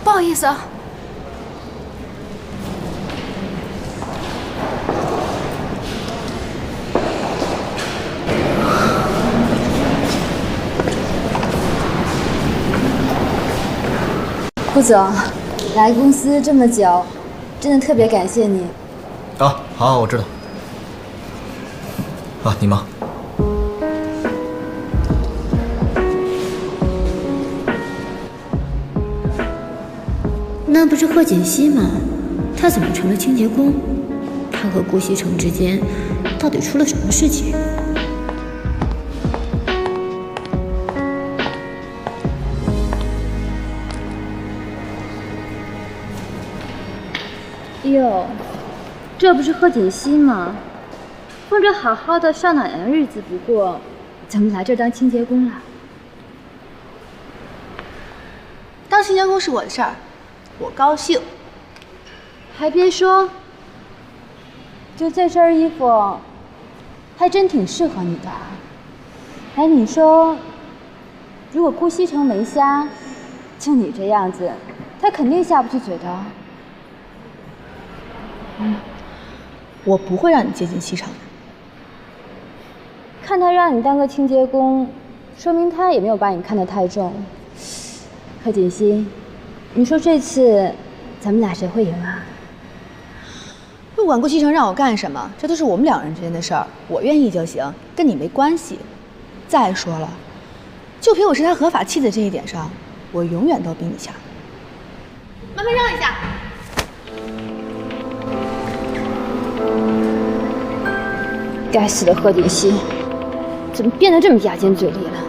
不好意思啊。顾总，来公司这么久，真的特别感谢你。啊，好，我知道。啊，你忙。那不是贺锦熙吗？他怎么成了清洁工？他和顾西城之间到底出了什么事情？哟，这不是贺锦熙吗？混着好好的上哪年日子不过，怎么来这儿当清洁工了？当清洁工是我的事儿，我高兴。还别说，就这身衣服，还真挺适合你的。哎，你说，如果顾西城没瞎，就你这样子，他肯定下不去嘴的。我不会让你接近西城的。看他让你当个清洁工，说明他也没有把你看得太重。贺锦熙，你说这次咱们俩谁会赢啊？不管顾西城让我干什么，这都是我们两人之间的事儿，我愿意就行，跟你没关系。再说了，就凭我是他合法妻子这一点上，我永远都比你强。麻烦让一下。该死的贺锦熙，怎么变得这么牙尖嘴利了？